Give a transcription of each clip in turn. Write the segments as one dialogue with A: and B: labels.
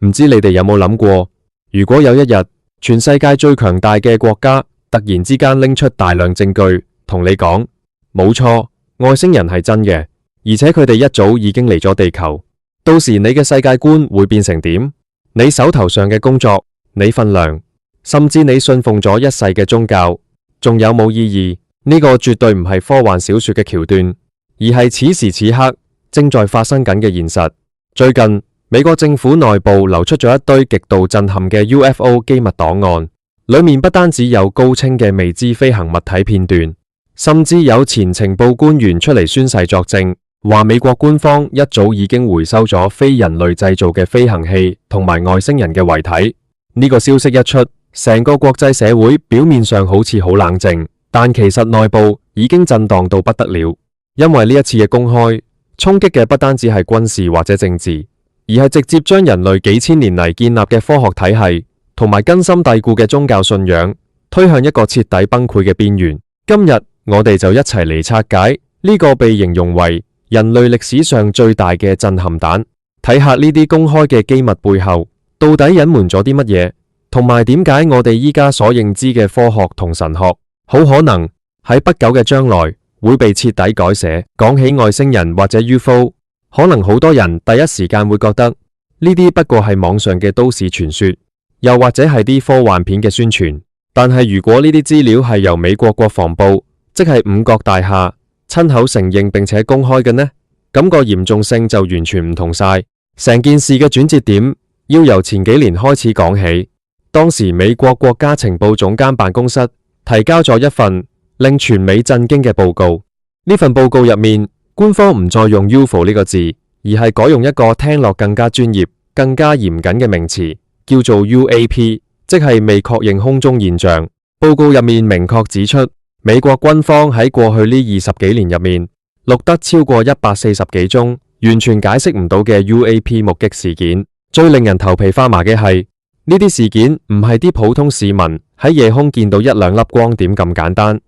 A: 唔知你哋有冇諗過，如果有一日全世界最強大嘅國家突然之間拎出大量證據同你講，冇錯，外星人係真嘅，而且佢哋一早已經嚟咗地球，到時你嘅世界觀會變成點？你手頭上嘅工作，你份糧，甚至你信奉咗一世嘅宗教，仲有冇意義？呢個絕對唔係科幻小說嘅橋段，而係此時此刻正在發生緊嘅現實。最近美國政府內部流出咗一堆極度震撼嘅 UFO 機密檔案，裏面不單止有高清嘅未知飛行物體片段，甚至有前情報官員出嚟宣誓作證，話美國官方一早已經回收咗非人類製造嘅飛行器同埋外星人嘅遺體。呢個消息一出，成個國際社會表面上好似好冷靜，但其實內部已經震盪到不得了。因為呢一次嘅公開衝擊嘅不單止係軍事或者政治，而係直接將人類幾千年嚟建立嘅科學體系同埋根深蒂固嘅宗教信仰推向一個徹底崩潰嘅邊緣。今日我哋就一齊嚟拆解呢個被形容為人類歷史上最大嘅震撼彈，睇下呢啲公開嘅機密背後到底隱瞞咗啲乜嘢，同埋點解我哋依家所認知嘅科學同神學好可能喺不久嘅將來會被徹底改寫。講起外星人或者 UFO， 可能好多人第一時間會覺得呢啲不過係網上嘅都市傳說，又或者係啲科幻片嘅宣傳。但係如果呢啲資料係由美國國防部，即係五角大廈親口承認並且公開嘅呢？咁個嚴重性就完全唔同晒。成件事嘅轉折點要由前幾年開始講起。當時美國國家情報總監辦公室提交咗一份令全美震驚嘅報告。呢份報告入面，官方唔再用 UFO 呢個字，而係改用一個聽落更加專業、更加嚴謹嘅名詞，叫做 UAP， 即係未確認空中現象。報告入面明確指出，美國軍方喺過去呢20幾年入面錄得超過140幾宗完全解釋唔到嘅 UAP 目擊事件。最令人頭皮發麻嘅係，呢啲事件唔係啲普通市民喺夜空見到一兩粒光點咁簡單，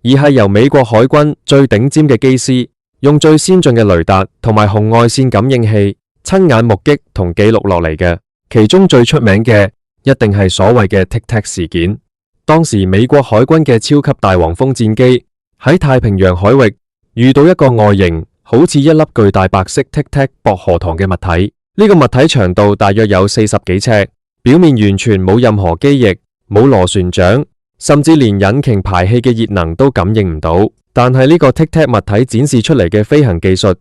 A: 而係由美國海軍最頂尖嘅機師用最先進嘅雷達同埋紅外線感應器親眼目擊同記錄落嚟嘅。其中最出名嘅一定係所謂嘅 Tic Tac 事件。當時美國海軍嘅超級大黃蜂戰機喺太平洋海域遇到一個外形好似一粒巨大白色 Tic Tac 薄荷糖嘅物體。呢個物體長度大約有40幾尺，表面完全冇任何機翼，冇螺旋槳，甚至連引擎排氣嘅熱能都感應唔到。但係呢個 Tic Tac 物體展示出嚟嘅飛行技術，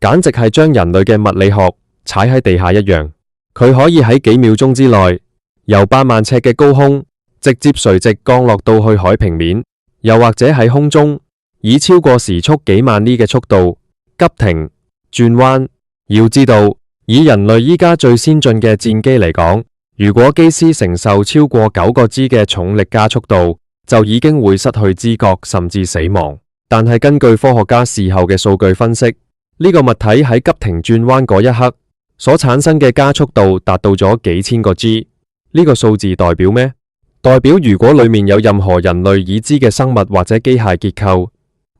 A: 簡直係將人類嘅物理學踩喺地下一樣。佢可以喺幾秒鐘之內，由8萬尺嘅高空直接垂直降落到去海平面，又或者喺空中以超過時速幾萬里嘅速度急停、轉彎。要知道，以人類依家最先進嘅戰機嚟講，如果機師承受超過9個 G 嘅重力加速度，就已經會失去知覺甚至死亡。但係根據科學家事後嘅數據分析，呢個物體喺急停轉彎嗰一刻所產生嘅加速度達到咗幾千個 G。呢個數字代表咩？代表如果裏面有任何人類已知嘅生物或者機械結構，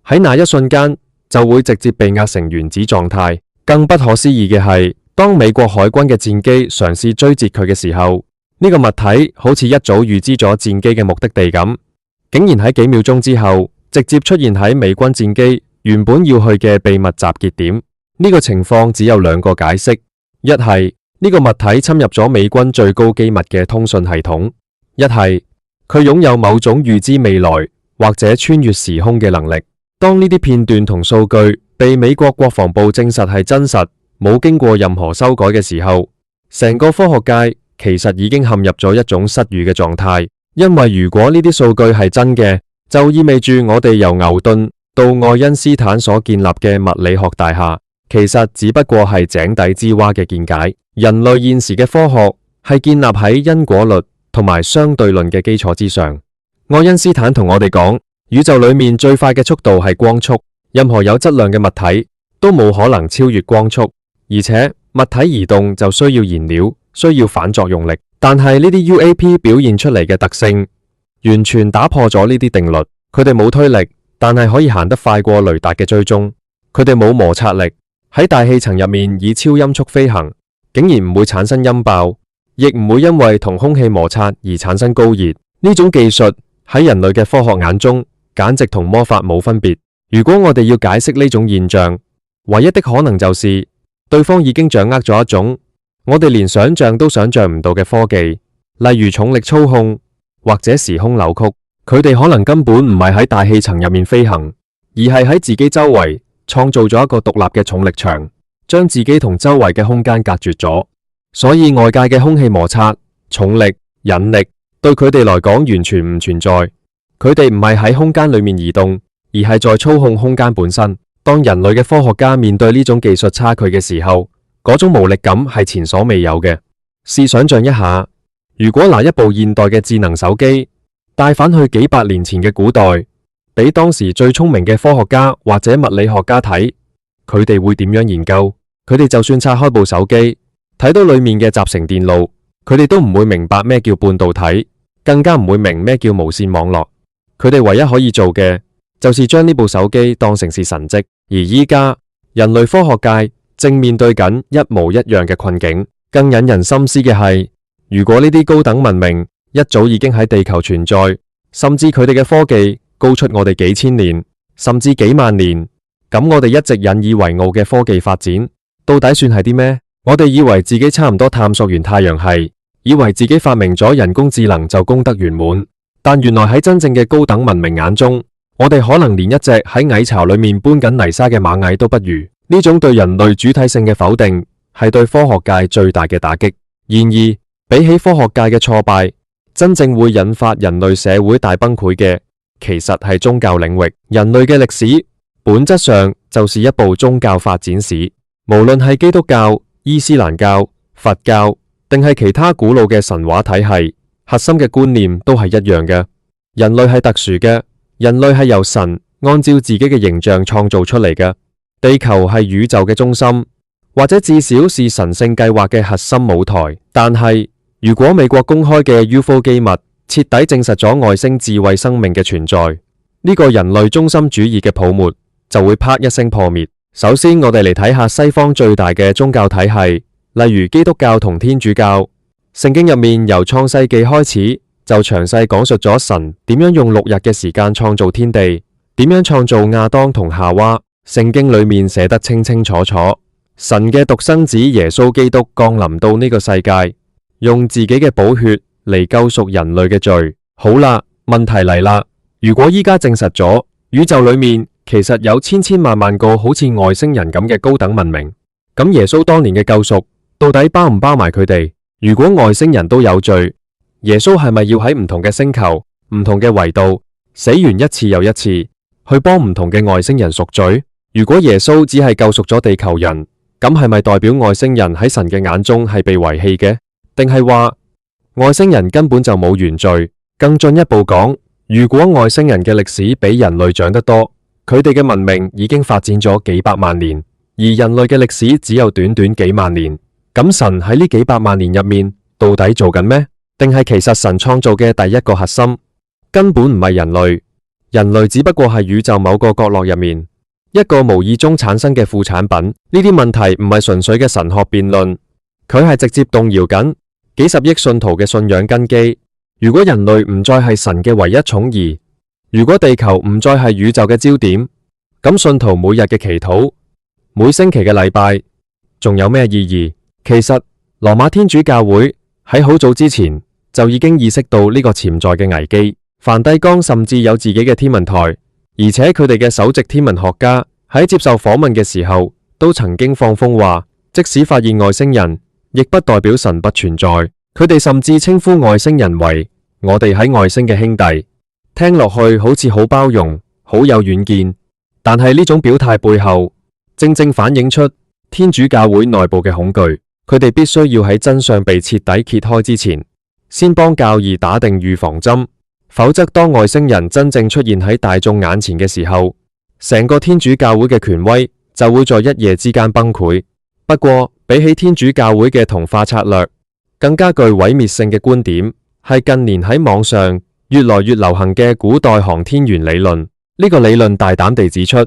A: 喺那一瞬間就會直接被壓成原子狀態。更不可思議嘅係，當美國海軍嘅戰機嘗試追截佢嘅時候，呢個物體好似一早預知咗戰機嘅目的地咁，竟然喺幾秒鐘之後直接出現喺美軍戰機原本要去嘅秘密集結點。呢個情況只有兩個解釋：一係呢個物體侵入咗美軍最高機密嘅通訊系統；一係佢擁有某種預知未來或者穿越時空嘅能力。當呢啲片段同數據被美國國防部證實係真實，冇經過任何修改嘅時候，成個科學界其實已經陷入咗一種失語嘅狀態。因為如果呢啲數據係真嘅，就意味住我哋由牛頓到愛因斯坦所建立嘅物理學大廈，其實只不過係井底之蛙嘅見解。人類現時嘅科學係建立喺因果律同埋相對論嘅基礎之上。愛因斯坦同我哋講，宇宙裏面最快嘅速度係光速，任何有質量嘅物體都冇可能超越光速，而且物體移動就需要燃料，需要反作用力。但係呢啲 UAP 表現出嚟嘅特性完全打破咗呢啲定律。佢哋冇推力，但係可以行得快過雷達嘅追蹤。佢哋冇摩擦力，喺大氣層入面以超音速飛行，竟然唔會產生音爆，亦唔會因為同空氣摩擦而產生高熱。呢種技術喺人類嘅科學眼中，簡直同魔法冇分別。如果我哋要解釋呢種現象，唯一的可能就是對方已經掌握咗一種我哋連想象都想象唔到嘅科技，例如重力操控或者時空扭曲。佢哋可能根本唔係喺大氣層入面飛行，而係喺自己周圍創造咗一個獨立嘅重力場，將自己同周圍嘅空間隔絕咗。所以外界嘅空氣摩擦、重力、引力對佢哋來講完全唔存在。佢哋唔係喺空間裏面移動，而係在操控空間本身。當人類嘅科學家面對呢種技術差距嘅時候，嗰種無力感係前所未有嘅。試想象一下，如果拿一部現代嘅智能手機帶返去幾百年前嘅古代，俾當時最聰明嘅科學家或者物理學家睇，佢哋會點樣研究？佢哋就算拆開部手機，睇到裏面嘅集成電路，佢哋都唔會明白咩叫半導體，更加唔會明咩叫無線網絡。佢哋唯一可以做嘅就是將呢部手機當成是神蹟。而依家人類科學界正面對緊一模一樣嘅困境。更引人深思嘅係，如果呢啲高等文明一早已經喺地球存在，甚至佢哋嘅科技高出我哋幾千年，甚至幾萬年，咁我哋一直引以為傲嘅科技發展，到底算係啲咩？我哋以為自己差唔多探索完太陽系，以為自己發明咗人工智能就功德圓滿，但原來喺真正嘅高等文明眼中，我哋可能連一隻喺蟻巢裏面搬緊泥沙嘅螞蟻都不如。呢種對人類主體性嘅否定，係對科學界最大嘅打擊。然而，比起科學界嘅挫敗，真正會引發人類社會大崩潰嘅，其實係宗教領域。人類嘅歷史本質上就是一部宗教發展史，無論係基督教、伊斯蘭教、佛教，定係其他古老嘅神話體系，核心嘅觀念都係一樣嘅。人類係特殊嘅。人類係由神按照自己嘅形象創造出嚟嘅，地球係宇宙嘅中心，或者至少是神聖計劃嘅核心舞台。但係如果美國公開嘅 UFO 機密徹底證實咗外星智慧生命嘅存在，呢個人類中心主義嘅泡沫就會啪一聲破滅。首先，我哋嚟睇下西方最大嘅宗教體系，例如基督教同天主教。聖經入面由創世紀開始，就詳細講述咗神點樣用6日嘅時間創造天地，點樣創造亞當同夏娃。聖經裏面寫得清清楚楚，神嘅獨生子耶穌基督降臨到呢個世界，用自己嘅寶血嚟救贖人類嘅罪。好啦，問題嚟啦，如果依家證實咗宇宙裏面其實有千千萬萬個好似外星人咁嘅高等文明，咁耶穌當年嘅救贖到底包唔包埋佢哋？如果外星人都有罪，耶穌係咪要喺唔同嘅星球、唔同嘅維度死完一次又一次，去幫唔同嘅外星人贖罪？如果耶穌只係救贖咗地球人，咁係咪代表外星人喺神嘅眼中係被遺棄嘅？定係話外星人根本就冇原罪？更進一步講，如果外星人嘅歷史比人類長得多，佢哋嘅文明已經發展咗幾百萬年，而人類嘅歷史只有短短幾萬年，咁神喺呢幾百萬年入面到底做緊咩？定係其實神創造嘅第一個核心根本唔係人類，人類只不過係宇宙某個角落入面一個無意中產生嘅副產品。呢啲問題唔係純粹嘅神學辯論，佢係直接動搖緊幾十億信徒嘅信仰根基。如果人類唔再係神嘅唯一寵兒，如果地球唔再係宇宙嘅焦點，咁信徒每日嘅祈禱、每星期嘅禮拜仲有咩意義？其實羅馬天主教會喺好早之前就已經意識到呢個潛在嘅危機。梵蒂岡甚至有自己嘅天文台，而且佢哋嘅首席天文學家喺接受訪問嘅時候都曾經放風話，即使發現外星人，亦不代表神不存在。佢哋甚至稱呼外星人為我哋喺外星嘅兄弟，聽落去好似好包容、好有遠見，但係呢種表態背後正正反映出天主教會內部嘅恐懼。佢哋必須要喺真相被徹底揭開之前，先幫教義打定預防針，否則當外星人真正出現喺大眾眼前嘅時候，成個天主教會嘅權威就會在一夜之間崩潰。不過，比起天主教會嘅同化策略，更加具毀滅性嘅觀點係近年喺網上越來越流行嘅古代航天員理論。呢個理論大膽地指出，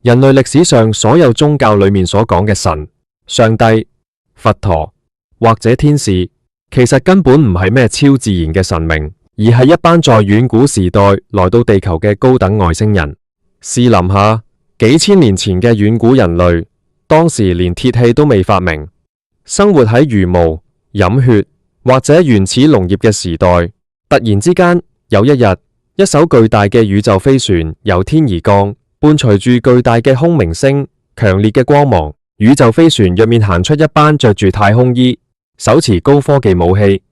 A: 人類歷史上所有宗教裏面所講嘅神、上帝、佛陀或者天使，其實根本唔係咩超自然嘅神明，而係一班在遠古時代來到地球嘅高等外星人。試諗下，幾千年前嘅遠古人類，當時連鐵器都未發明，生活喺茹毛飲血或者原始農業嘅時代。突然之間有一日，一艘巨大嘅宇宙飛船由天而降，伴隨住巨大嘅空鳴聲、強烈嘅光芒。宇宙飛船入面行出一班着住太空衣、手持高科技武器，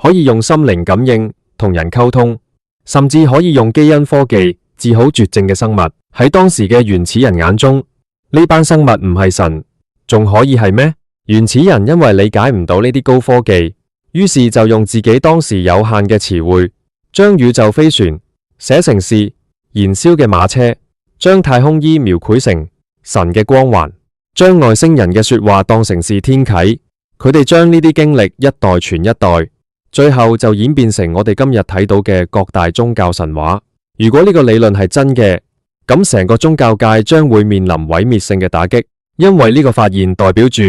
A: 可以用心靈感應同人溝通，甚至可以用基因科技治好絕症嘅生物。喺當時嘅原始人眼中，呢班生物唔係神，仲可以係咩？原始人因為理解唔到呢啲高科技，於是就用自己當時有限嘅詞彙，將宇宙飛船寫成是燃燒嘅馬車，將太空衣描繪成神嘅光環，將外星人嘅說話當成是天啟。佢哋將呢啲經歷一代傳一代，最後就演變成我哋今日睇到嘅各大宗教神話。如果呢個理論係真嘅，咁成個宗教界將會面臨毀滅性嘅打擊，因為呢個發現代表住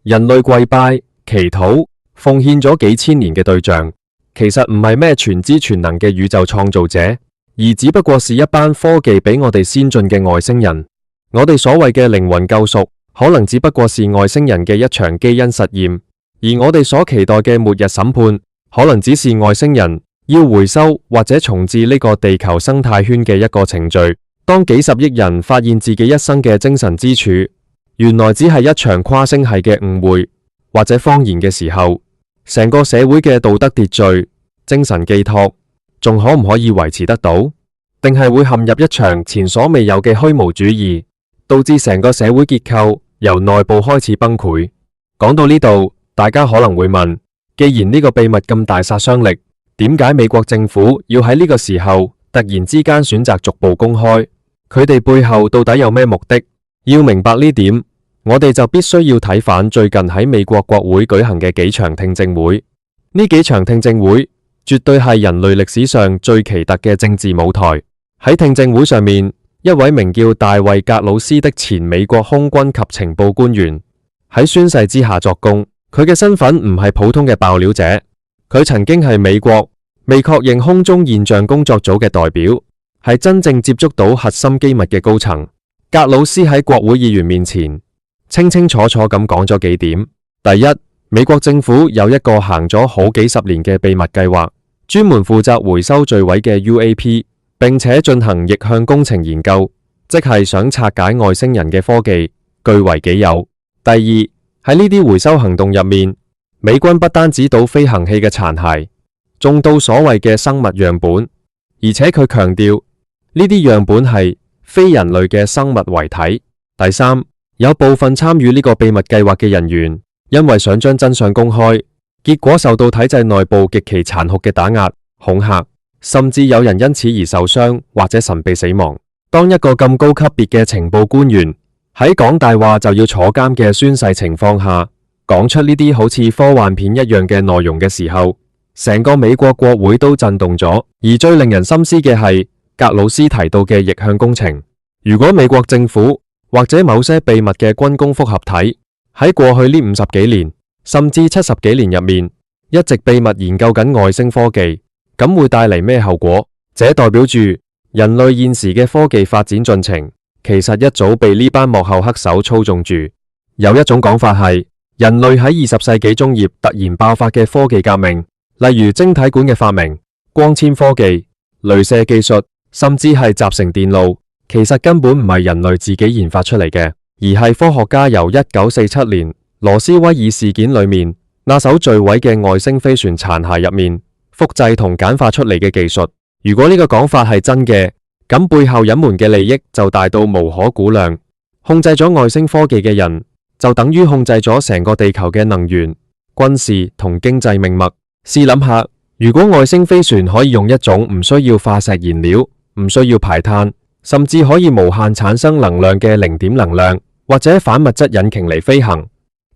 A: 人類跪拜、祈禱、奉獻咗幾千年嘅對象，其實唔係咩全知全能嘅宇宙創造者，而只不過是一班科技比我哋先進嘅外星人。我哋所謂嘅靈魂救贖，可能只不過是外星人嘅一場基因實驗，而我哋所期待嘅末日審判，可能只是外星人要回收或者重置呢個地球生態圈嘅一個程序。當幾十億人發現自己一生嘅精神支柱，原來只係一場跨星系嘅誤會或者謊言嘅時候，成個社會嘅道德秩序、精神寄託，仲可唔可以維持得到？定係會陷入一場前所未有嘅虛無主義，導致成個社會結構由內部開始崩潰？講到呢度，大家可能會問，既然呢個秘密咁大殺傷力，點解美國政府要喺呢個時候突然之間選擇逐步公開？佢哋背後到底有咩目的？要明白呢點，我哋就必須要睇返最近喺美國國會舉行嘅幾場聽證會。呢幾場聽證會絕對係人類歷史上最奇特嘅政治舞台。喺聽證會上面，一位名叫大衛格魯斯的前美國空軍及情報官員喺宣誓之下作供。佢嘅身份唔係普通嘅爆料者，佢曾經係美國未確認空中現象工作組嘅代表，係真正接觸到核心機密嘅高層。格魯斯喺國會議員面前清清楚楚咁講咗幾點。第一，美國政府有一個行咗好幾十年嘅秘密計劃，專門負責回收墜毀嘅 UAP， 並且進行逆向工程研究，即係想拆解外星人嘅科技，據為己有。第二，喺呢啲回收行動入面，美軍不單止到飛行器嘅殘骸，仲到所謂嘅生物樣本，而且佢強調呢啲樣本係非人類嘅生物遺體。第三，有部分參與呢個秘密計劃嘅人員，因為想將真相公開，結果受到體制內部極其殘酷嘅打壓、恐嚇，甚至有人因此而受傷或者神秘死亡。當一個咁高級別嘅情報官員喺講大話就要坐監嘅宣誓情況下，講出呢啲好似科幻片一樣嘅內容嘅時候，成個美國國會都震動咗。而最令人深思嘅係格魯斯提到嘅逆向工程。如果美國政府或者某些秘密嘅軍工複合體喺過去呢50幾年甚至70幾年入面一直秘密研究緊外星科技，咁會帶嚟咩後果？這代表住人類現時嘅科技發展進程其實一早被呢班幕後黑手操縱住。有一種講法係，人類喺20世紀中葉突然爆發嘅科技革命，例如晶體管嘅發明、光纖科技、鐳射技術，甚至係集成電路，其實根本唔係人類自己研發出嚟嘅，而係科學家由1947年羅斯威爾事件裏面那艘墜毀嘅外星飛船殘骸入面複製同簡化出嚟嘅技術。如果呢個講法係真嘅，咁背後隱瞞嘅利益就大到無可估量。控制咗外星科技嘅人，就等於控制咗成個地球嘅能源、軍事同經濟命脈。試諗下，如果外星飛船可以用一種唔需要化石燃料、唔需要排碳，甚至可以無限產生能量嘅零點能量或者反物質引擎嚟飛行，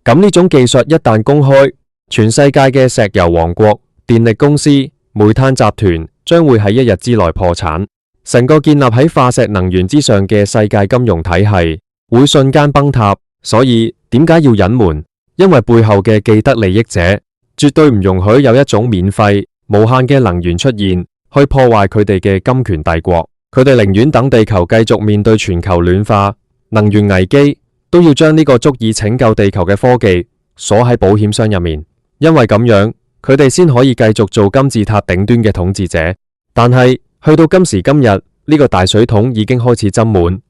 A: 咁呢種技術一旦公開，全世界嘅石油王國、電力公司、煤炭集團將會喺一日之內破產。成個建立喺化石能源之上嘅世界金融體系會瞬間崩塌。所以點解要隱瞞？因為背後嘅既得利益者絕對唔容許有一種免費、無限嘅能源出現，去破壞佢哋嘅金權帝國。佢哋寧願等地球繼續面對全球暖化、能源危機，都要將呢個足以拯救地球嘅科技鎖喺保險箱入面，因為咁樣佢哋先可以繼續做金字塔頂端嘅統治者。但係去到今時今日，呢個大水桶已經開始斟滿，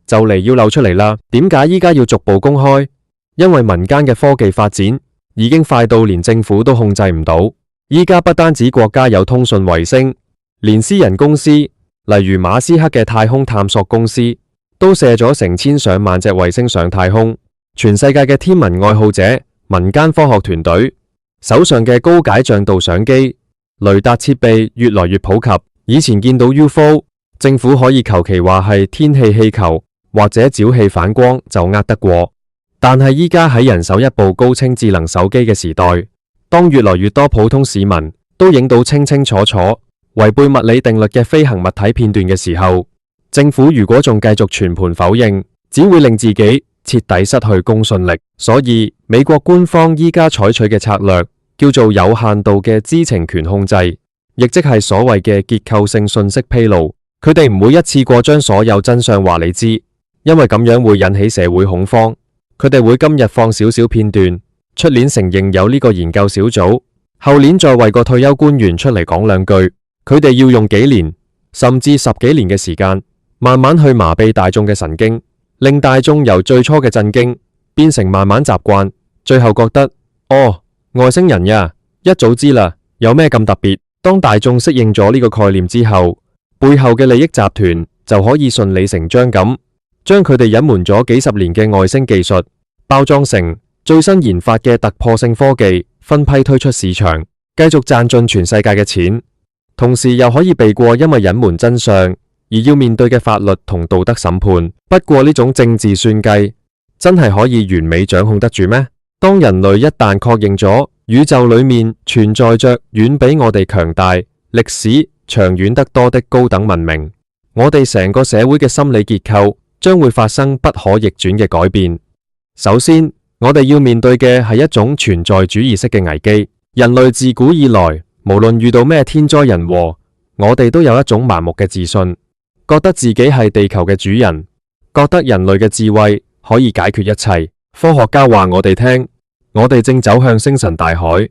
A: 就嚟要漏出嚟啦。點解依家要逐步公開？因為民間嘅科技發展已經快到連政府都控制唔到。依家不單止國家有通訊衛星，連私人公司，例如馬斯克嘅太空探索公司，都射咗成千上萬隻衛星上太空。全世界嘅天文愛好者、民間科學團隊手上嘅高解像度相機、雷達設備越來越普及。以前見到 UFO， 政府可以求其話係天氣氣球或者沼氣反光就呃得過。但係依家喺人手一部高清智能手機嘅時代，當越來越多普通市民都影到清清楚楚違背物理定律嘅飛行物體片段嘅時候，政府如果仲繼續全盤否認，只會令自己徹底失去公信力。所以美國官方依家採取嘅策略叫做有限度嘅知情權控制，亦即係所謂嘅結構性信息披露。佢哋唔會一次過將所有真相話你知，因為咁樣會引起社會恐慌。佢哋會今日放少少片段，出年承認有呢個研究小組，後年再為個退休官員出嚟講兩句。佢哋要用幾年甚至10幾年嘅時間，慢慢去麻痹大眾嘅神經，令大眾由最初嘅震驚變成慢慢習慣，最後覺得哦，外星人呀，一早知啦，有咩咁特別？當大眾適應咗呢個概念之後，背後嘅利益集團就可以順理成章咁將佢哋隱瞞咗幾十年嘅外星技術包裝成最新研發嘅突破性科技，分批推出市場，繼續賺盡全世界嘅錢，同時又可以避過因為隱瞞真相而要面對嘅法律同道德審判。不過呢種政治算計真係可以完美掌控得住咩？當人類一旦確認咗宇宙裏面存在着遠比我哋強大、歷史長遠得多的高等文明，我哋成個社會嘅心理結構將會發生不可逆轉嘅改變。首先，我哋要面對嘅係一種存在主義式嘅危機。人類自古以來，無論遇到咩天災人禍，我哋都有一種盲目嘅自信，覺得自己係地球嘅主人，覺得人類嘅智慧可以解決一切。科學家話我哋聽，我哋正走向星辰大海；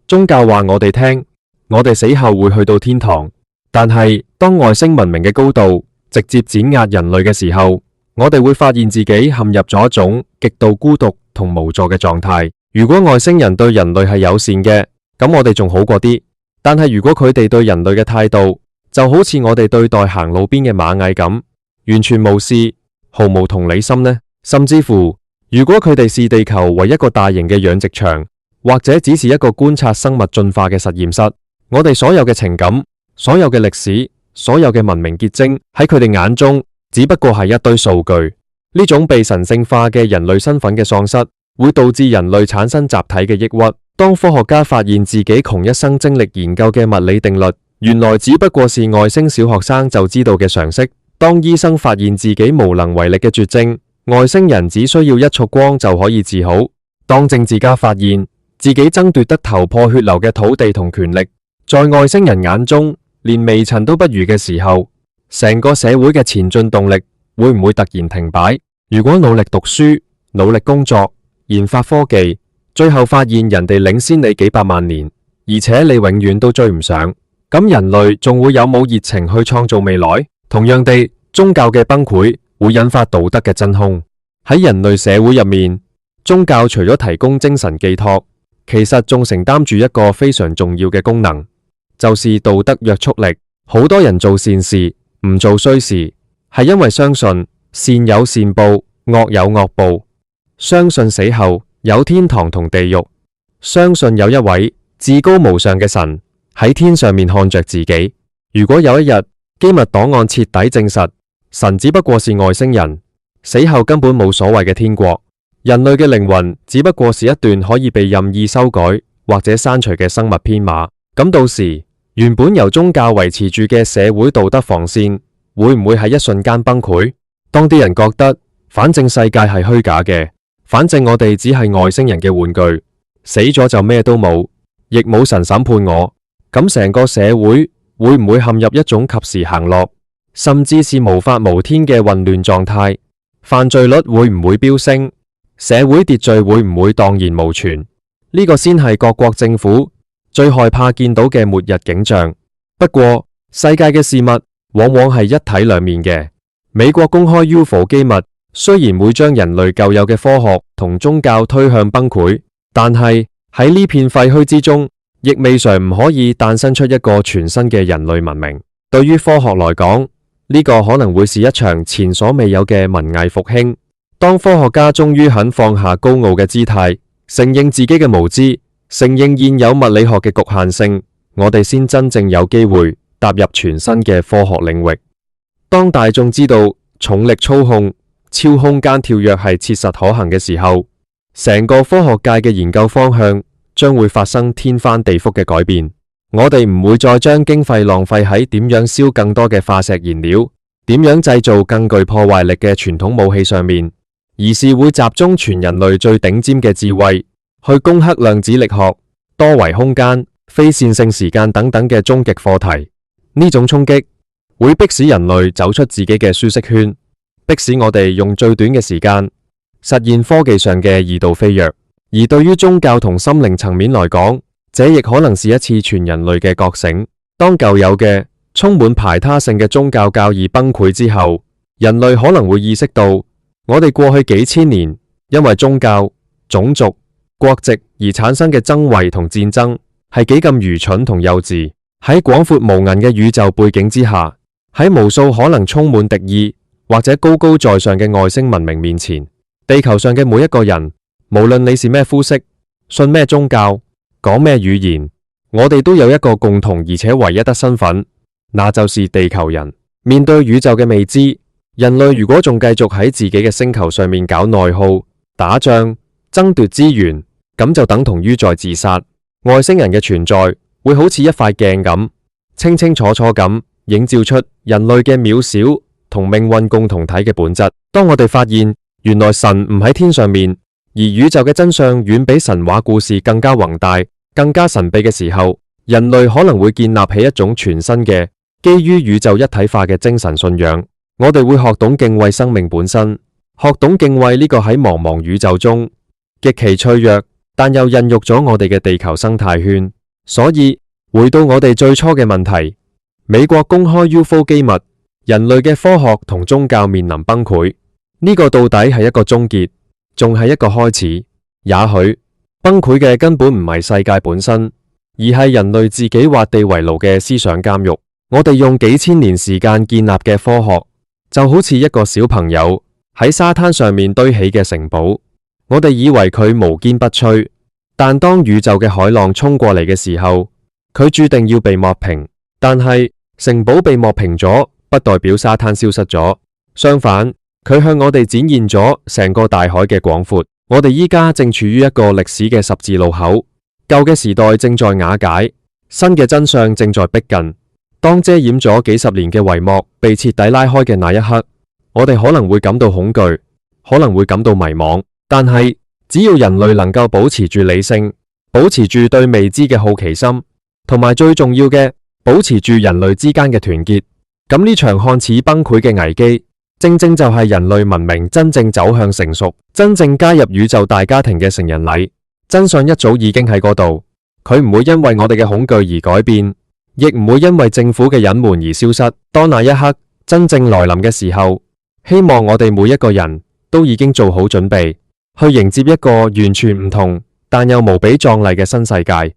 A: 宗教話我哋聽，我哋死後會去到天堂。但係當外星文明嘅高度直接碾壓人類嘅時候，我哋會發現自己陷入咗一種極度孤獨同無助嘅狀態。如果外星人對人類係友善嘅，咁我哋仲好過啲。但係如果佢哋對人類嘅態度就好似我哋對待行路邊嘅螞蟻咁，完全無視，毫無同理心呢？甚至乎，如果佢哋視地球為一個大型嘅養殖場，或者只是一個觀察生物進化嘅實驗室，我哋所有嘅情感、所有嘅歷史、所有嘅文明結晶喺佢哋眼中只不過係一堆數據。呢種被神聖化嘅人類身份嘅喪失，會導致人類產生集體嘅抑鬱。當科學家發現自己窮一生精力研究嘅物理定律，原來只不過是外星小學生就知道嘅常識；當醫生發現自己無能為力嘅絕症，外星人只需要一束光就可以治好；當政治家發現自己爭奪得頭破血流嘅土地同權力，在外星人眼中連微塵都不如嘅時候，成個社會嘅前進動力會唔會突然停擺？如果努力讀書、努力工作、研發科技，最後發現人哋領先你幾百萬年，而且你永遠都追唔上，咁人類仲會有冇熱情去創造未來？同樣地，宗教嘅崩潰會引發道德嘅真空。喺人類社會入面，宗教除咗提供精神寄託，其實仲承擔住一個非常重要嘅功能，就是道德約束力。好多人做善事，唔做衰事，係因為相信善有善報，惡有惡報，相信死後有天堂同地獄，相信有一位至高無上嘅神喺天上面看着自己。如果有一日機密檔案徹底證實神只不過是外星人，死後根本冇所謂嘅天國，人類嘅靈魂只不過是一段可以被任意修改或者刪除嘅生物編碼，咁到時原本由宗教維持住嘅社會道德防線會唔會喺一瞬間崩潰？當啲人覺得反正世界係虛假嘅，反正我哋只係外星人嘅玩具，死咗就咩都冇，亦冇神審判我，咁成個社會會唔會陷入一種及時行樂，甚至是無法無天嘅混亂狀態？犯罪率會唔會飆升？社會秩序會唔會蕩然無存？呢個先係各國政府最害怕見到嘅末日景象。不過，世界嘅事物往往係一體兩面嘅。美國公開 UFO 機密，雖然會將人類舊有嘅科學同宗教推向崩潰，但係喺呢片廢墟之中，亦未嘗唔可以誕生出一個全新嘅人類文明。對於科學來講，呢個可能會是一場前所未有嘅文藝復興。當科學家終於肯放下高傲嘅姿態，承認自己嘅無知，承認現有物理學嘅局限性，我哋先真正有機會踏入全新嘅科學領域。當大眾知道重力操控、超空間跳躍係切實可行嘅時候，成個科學界嘅研究方向將會發生天翻地覆嘅改變。我哋唔會再將經費浪費喺點樣燒更多嘅化石燃料、點樣製造更具破壞力嘅傳統武器上面，而是會集中全人類最頂尖嘅智慧去攻克量子力學、多維空間、非線性時間等等嘅終極課題。呢種衝擊會迫使人類走出自己嘅舒適圈，迫使我哋用最短嘅時間實現科技上嘅二度飛躍。而對於宗教同心靈層面來講，這亦可能是一次全人類嘅覺醒。當舊有嘅充滿排他性嘅宗教教義崩潰之後，人類可能會意識到，我哋過去幾千年因為宗教、種族、國籍而產生嘅爭位同戰爭係幾咁愚蠢同幼稚。喺廣闊無垠嘅宇宙背景之下，喺無數可能充滿敵意或者高高在上嘅外星文明面前，地球上嘅每一個人，無論你是咩膚色、信咩宗教、講咩語言，我哋都有一個共同而且唯一的身份，那就是地球人。面對宇宙嘅未知，人類如果仲繼續喺自己嘅星球上面搞內耗、打仗、爭奪資源，咁就等同於在自殺。外星人嘅存在會好似一塊鏡咁，清清楚楚咁映照出人類嘅渺小同命運共同體嘅本質。當我哋發現原來神唔喺天上面，而宇宙嘅真相遠比神話故事更加宏大、更加神秘嘅時候，人類可能會建立起一種全新嘅基於宇宙一體化嘅精神信仰。我哋會學懂敬畏生命本身，學懂敬畏呢個喺茫茫宇宙中極其脆弱但又孕育咗我哋嘅地球生態圈。所以回到我哋最初嘅問題，美國公開 UFO 機密，人類嘅科學同宗教面臨崩潰，呢個到底係一個終結，仲係一個開始？也許崩潰嘅根本唔係世界本身，而係人類自己畫地為牢嘅思想監獄。我哋用幾千年時間建立嘅科學，就好似一個小朋友喺沙灘上面堆起嘅城堡，我哋以為佢無堅不摧，但當宇宙嘅海浪衝過嚟嘅時候，佢注定要被抹平。但係城堡被抹平咗，不代表沙灘消失咗，相反，佢向我哋展現咗成個大海嘅廣闊。我哋依家正處於一個歷史嘅十字路口，舊嘅時代正在瓦解，新嘅真相正在逼近。當遮掩咗幾十年嘅帷幕被徹底拉開嘅那一刻，我哋可能會感到恐懼，可能會感到迷茫，但係只要人類能夠保持住理性，保持住對未知嘅好奇心，同埋最重要嘅，保持住人類之間嘅團結，咁呢場看似崩潰嘅危機，正正就係人類文明真正走向成熟、真正加入宇宙大家庭嘅成人禮。真相一早已經喺嗰度，佢唔會因為我哋嘅恐懼而改變，亦唔會因為政府嘅隱瞞而消失。當那一刻真正來臨嘅時候，希望我哋每一個人都已經做好準備，去迎接一個完全唔同但又無比壯麗嘅新世界。